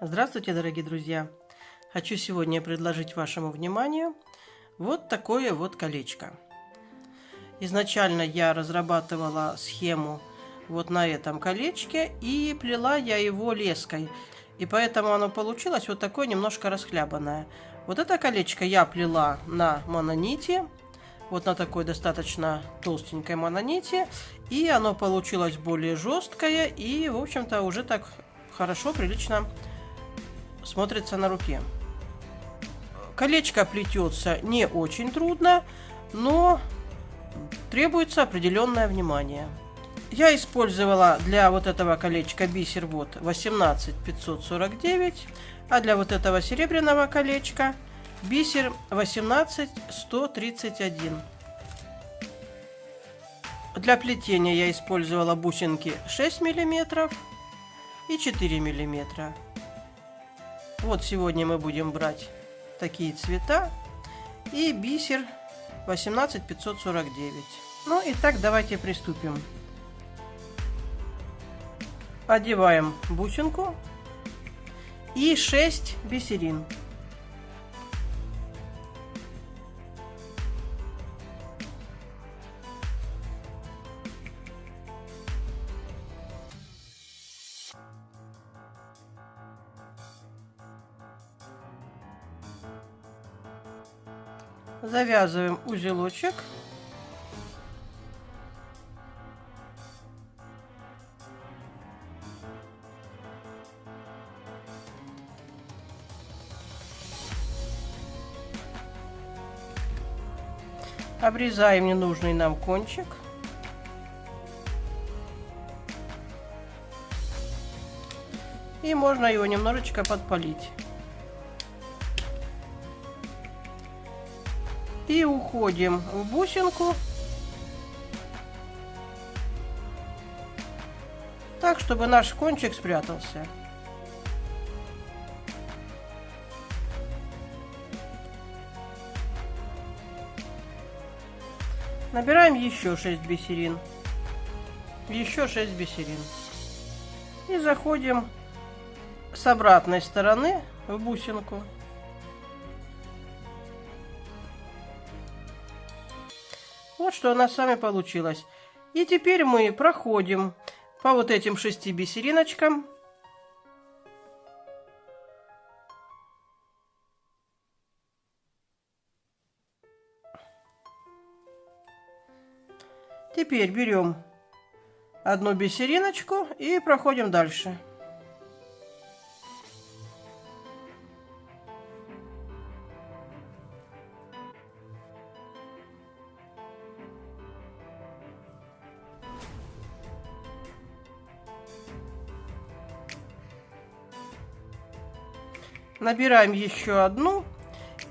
Здравствуйте, дорогие друзья! Хочу сегодня предложить вашему вниманию вот такое вот колечко. Изначально я разрабатывала схему вот на этом колечке и плела я его леской. И поэтому оно получилось вот такое немножко расхлябанное. Вот это колечко я плела на мононите, вот на такой достаточно толстенькой мононите. И оно получилось более жесткое и, в общем-то, уже так хорошо, прилично смотрится на руке. Колечко плетется не очень трудно, но требуется определенное внимание. Я использовала для вот этого колечка бисер вот 18549, а для вот этого серебряного колечка бисер 18131. Для плетения я использовала бусинки 6 мм и 4 мм. Вот сегодня мы будем брать такие цвета и бисер 18549. Ну и так давайте приступим. Одеваем бусинку и 6 бисерин. Завязываем узелочек. Обрезаем ненужный нам кончик. И можно его немножечко подпалить. И уходим в бусинку, так, чтобы наш кончик спрятался. Набираем еще 6 бисерин. Еще 6 бисерин. И заходим с обратной стороны в бусинку. Вот что у нас с вами получилось. И теперь мы проходим по вот этим 6 бисериночкам. Теперь берем одну бисериночку и проходим дальше. Набираем еще одну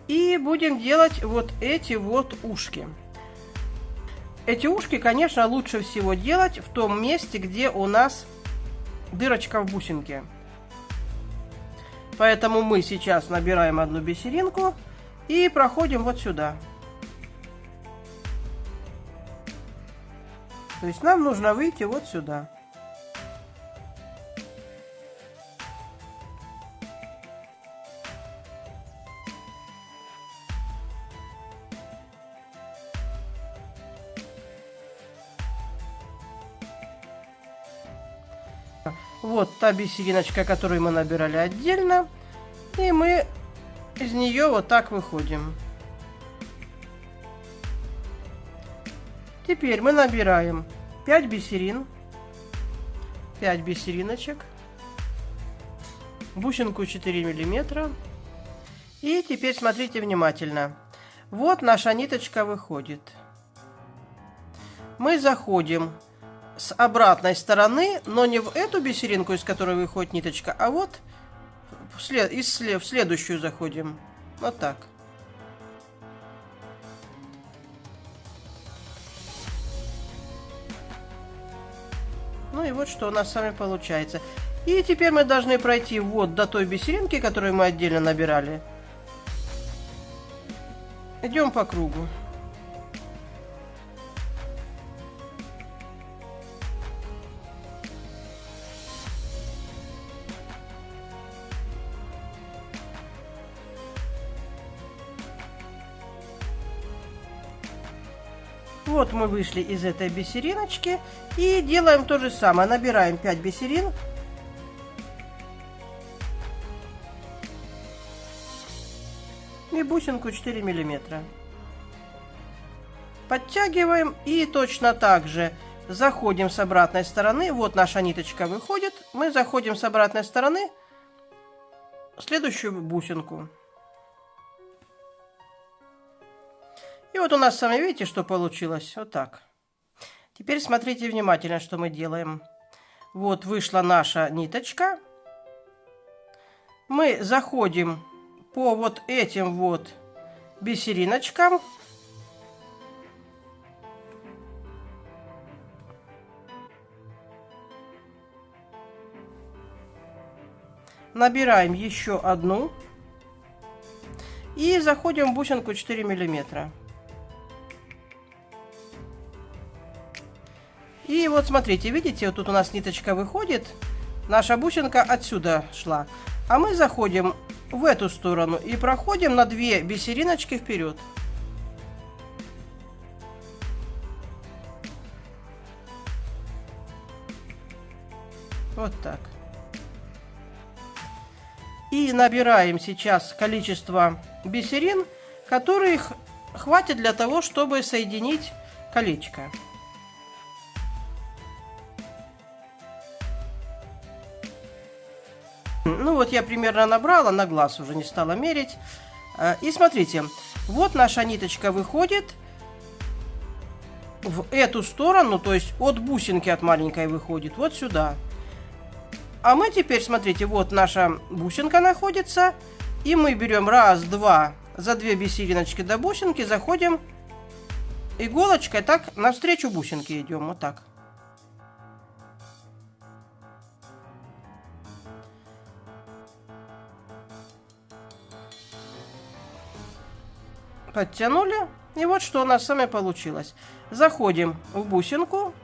и будем делать вот эти вот ушки. Эти ушки, конечно, лучше всего делать в том месте, где у нас дырочка в бусинке. Поэтому мы сейчас набираем одну бисеринку и проходим вот сюда. То есть нам нужно выйти вот сюда. Вот та бисериночка, которую мы набирали отдельно. И мы из нее вот так выходим. Теперь мы набираем 5 бисерин. 5 бисериночек. Бусинку 4 мм. И теперь смотрите внимательно. Вот наша ниточка выходит. Мы заходим с обратной стороны, но не в эту бисеринку, из которой выходит ниточка, а вот в следующую заходим. Вот так. Ну и вот что у нас с вами получается. И теперь мы должны пройти вот до той бисеринки, которую мы отдельно набирали. Идем по кругу. Вот мы вышли из этой бисериночки и делаем то же самое. Набираем 5 бисерин. И бусинку 4 миллиметра. Подтягиваем и точно так же заходим с обратной стороны. Вот наша ниточка выходит. Мы заходим с обратной стороны в следующую бусинку. И вот у нас, сами видите, что получилось. Вот так. Теперь смотрите внимательно, что мы делаем. Вот вышла наша ниточка. Мы заходим по вот этим вот бисериночкам. Набираем еще одну. И заходим в бусинку 4 миллиметра. И вот смотрите, видите, вот тут у нас ниточка выходит. Наша бусинка отсюда шла. А мы заходим в эту сторону и проходим на 2 бисериночки вперед. Вот так. И набираем сейчас количество бисерин, которых хватит для того, чтобы соединить колечко. Ну вот я примерно набрала, на глаз уже не стала мерить. И смотрите, вот наша ниточка выходит в эту сторону, то есть от бусинки от маленькой выходит, вот сюда. А мы теперь, смотрите, вот наша бусинка находится, и мы берем раз, два, за 2 бисериночки до бусинки, заходим иголочкой, так навстречу бусинке идем, вот так. Подтянули, и вот что у нас с вами получилось. Заходим в бусинку.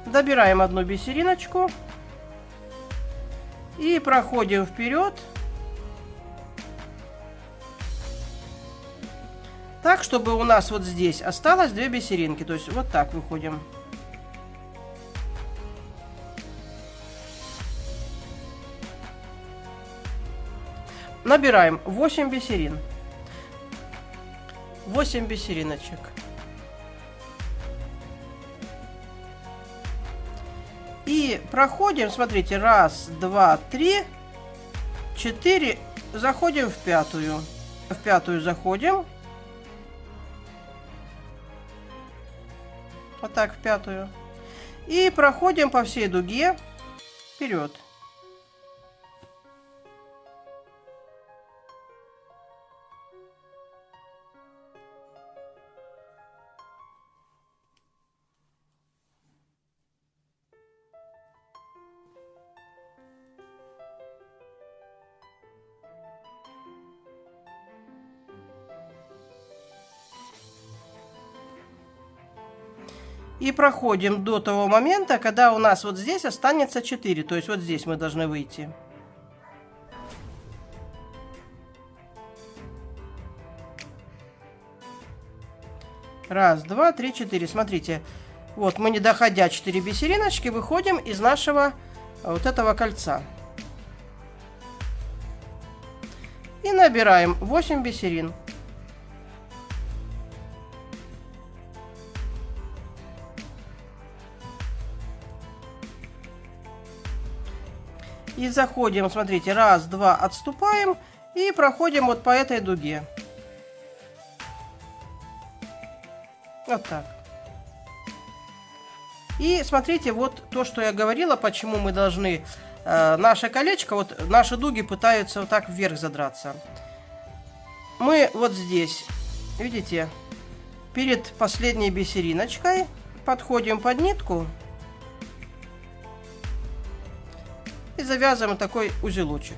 Добираем одну бисериночку и проходим вперед, так, чтобы у нас вот здесь осталось 2 бисеринки, то есть вот так выходим. Набираем 8 бисерин, 8 бисериночек. И проходим, смотрите, раз, два, 3, 4, заходим в пятую. В пятую заходим. Вот так в пятую. И проходим по всей дуге вперед. И проходим до того момента, когда у нас вот здесь останется 4. То есть вот здесь мы должны выйти. Раз, два, 3, 4. Смотрите. Вот мы, не доходя 4 бисериночки, выходим из нашего вот этого кольца. И набираем 8 бисерин. И заходим, смотрите, раз, два, отступаем и проходим вот по этой дуге. Вот так. И смотрите, вот то, что я говорила, почему мы должны наше колечко, вот наши дуги пытаются вот так вверх задраться. Мы вот здесь, видите, перед последней бисериночкой подходим под нитку. И завязываем такой узелочек.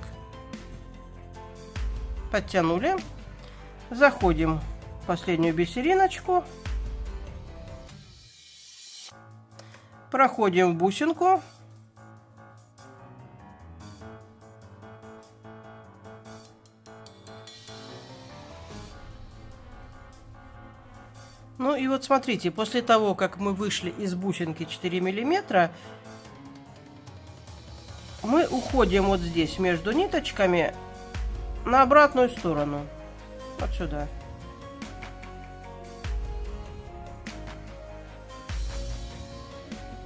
Подтянули. Заходим в последнюю бисериночку. Проходим в бусинку. и вот смотрите, после того, как мы вышли из бусинки 4 миллиметра, мы уходим вот здесь между ниточками на обратную сторону. Вот сюда.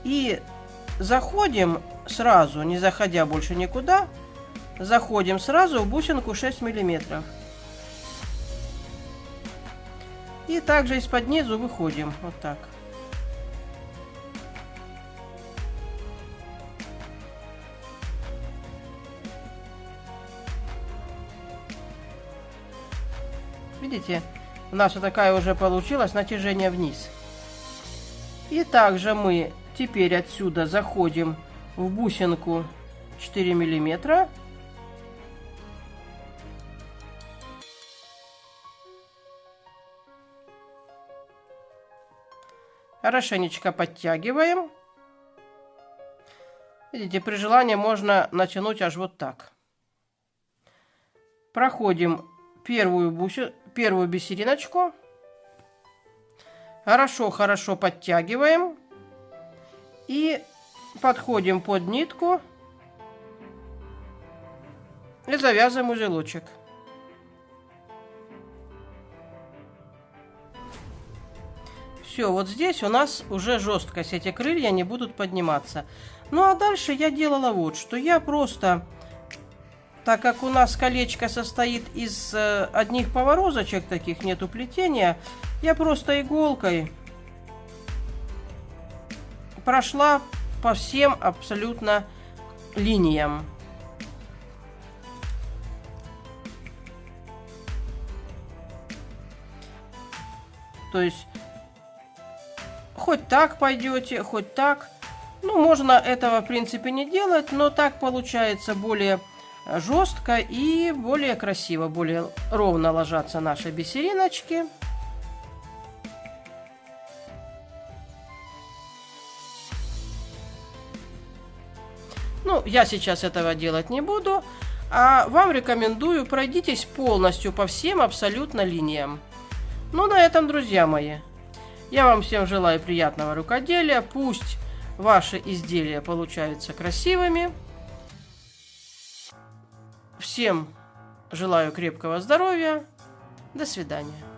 И заходим сразу, не заходя больше никуда, заходим сразу в бусинку 6 миллиметров. И также из-под низу выходим. Вот так. Видите, у нас вот такая уже получилась натяжение вниз. И также мы теперь отсюда заходим в бусинку 4 миллиметра. Хорошенечко подтягиваем. Видите, при желании можно натянуть аж вот так. Проходим первую бисериночку. Хорошо подтягиваем. И подходим под нитку. И завязываем узелочек. Все, вот здесь у нас уже жесткость, эти крылья не будут подниматься. Ну а дальше я делала вот что. Я просто, так как у нас колечко состоит из одних поворозочек, таких нету плетения, я просто иголкой прошла по всем абсолютно линиям. То есть хоть так пойдете, хоть так. Ну, можно этого, в принципе, не делать, но так получается более жестко и более красиво, более ровно ложатся наши бисериночки. Ну, я сейчас этого делать не буду, а вам рекомендую, пройдитесь полностью по всем абсолютно линиям. Ну, на этом, друзья мои, я вам всем желаю приятного рукоделия. Пусть ваши изделия получаются красивыми. Всем желаю крепкого здоровья. До свидания.